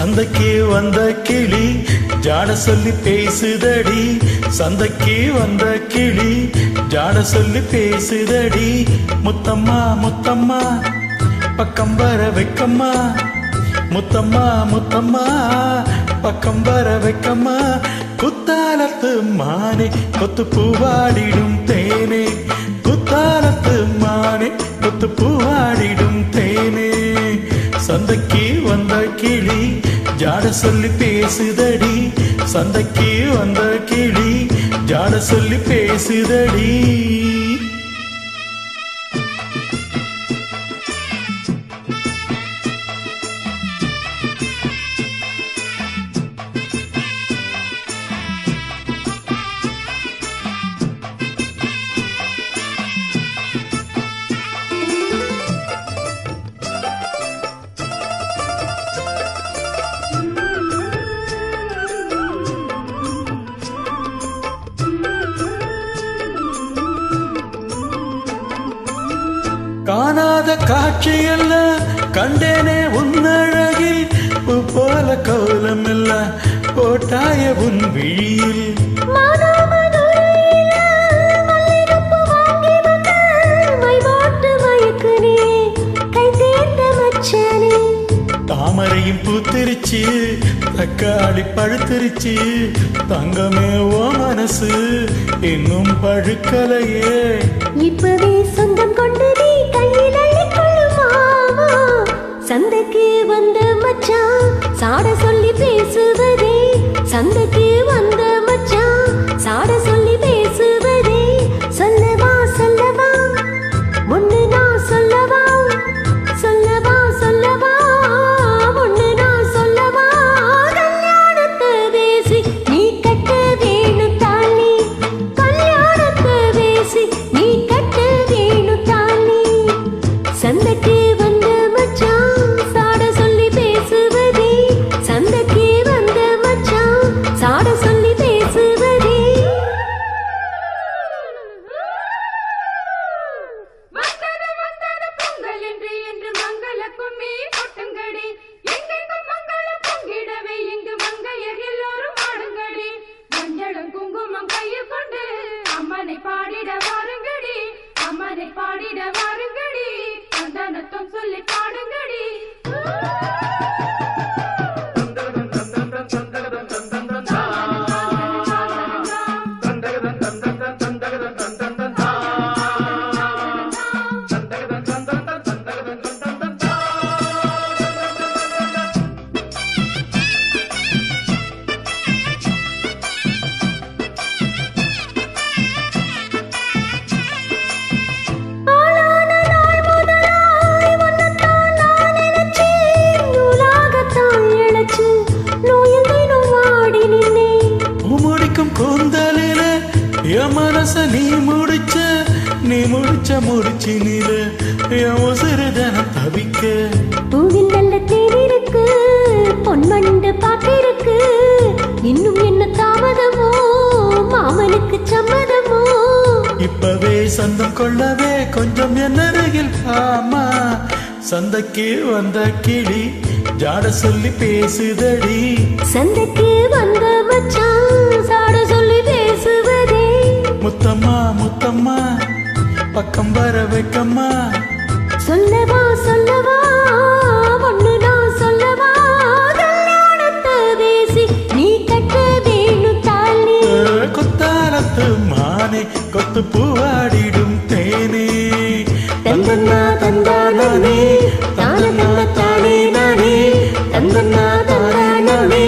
சந்தைக்கு வந்த கிளி ஜாட சொல்லி பேசுதடி, சந்தைக்கு வந்த கிளி ஜாட சொல்லி பேசுதடி. முத்தம்மா முத்தம்மா பக்கம் வர வைக்கம்மா, முத்தம்மா முத்தம்மா பக்கம் வர வைக்கம்மா. குத்தாலத்து மானே கொத்து பூவாடிடும் தேனே, குத்தாலத்து மானே கொத்து பூவாடிடும் தேனே. சந்தைக்கு வந்த கிளி ஜாட சொல்லி பேசுதடி, சந்தைக்கு வந்த கிளி ஜாட சொல்லி பேசுதடி. காணாத காட்சியல்ல கண்டேனே உன்னழகில், பூ போல கோலம் இல்ல போட்டாய உன் விழியில். தாமரையும் பூத்திருச்சு தக்காளி பழுத்திருச்சு, தங்கமே ஓ மனசு இன்னும் பழுக்கலையே. இப்பவே சொந்தம் கொண்டு நீ கையில் அள்ளிக்கொள்ளுமாமா. சந்தைக்கு வந்த மச்சான் சாட சொல்லி பேசுவதே, சந்தைக்கு வந்த மச்சான் சாட சொல்லி பேசுவதே. சொல்லவா சொல்லவா ஒன்னு நான் சொல்லவா, சொல்லவா சொல்லவா ஒன்னு நான் சொல்லவா. கல்யாணத்தை பேசி நீ கட்ட வேணும் தாலி, கல்யாணத்தை பேசி நீ கட்ட வேணும் தாலி. சந்தைக்கு வந்த மச்சான் சாட சொல்லி பேசுவதே, சந்தைக்கு வந்த மச்சான் சாட சொல்லி பேசுவதே. என்று மங்கள கும்மி கொட்டுங்கடி, எங்கெங்கும் மங்களம் பொங்கிடவே இங்கு மங்கையர் எல்லோரும் ஆடுங்கடி. மஞ்சளும் குங்குமம் கையில் கொண்டு அம்மனை பாடிட வாருங்கடி, அம்மனை பாடிட வாருங்கடி. சந்தனத்தும் சொல்லி பாடுங்கடி. கூந்தலில என் மனச நீ முடிச்ச முடிச்சினில என் உசிறுதனம் தவிக்க. பூவில் நல்ல தேன் இருக்கு, பொன்மண்டு பாட்டிருக்கு, இன்னும் என்ன தாமதமோ மாமனுக்கு சம்மதமோ. இப்பவே சொந்தம் கொள்ளவே கொஞ்சம் என்னருகில் ஆமா. சந்தைக்கு வந்த கிளி ஜாட சொல்லி பேசுதடி, சந்தைக்கு வந்த மச்சான் சாட சொல்லி பேசுவதே. முத்தம்மா முத்தம்மா பக்கம் வர வைக்கம்மா. சொல்லவா சொல்லவா ஒன்னு நான் சொல்லவா. கல்யாணத்தை பேசி நீ கட்ட வேணும் தாலி, குத்தாலத்து மானே கொத்து பூவாடிடும் தேனே. தந்தன்னா தந்தானே தானே தானே நானே, தந்தன்னா தானே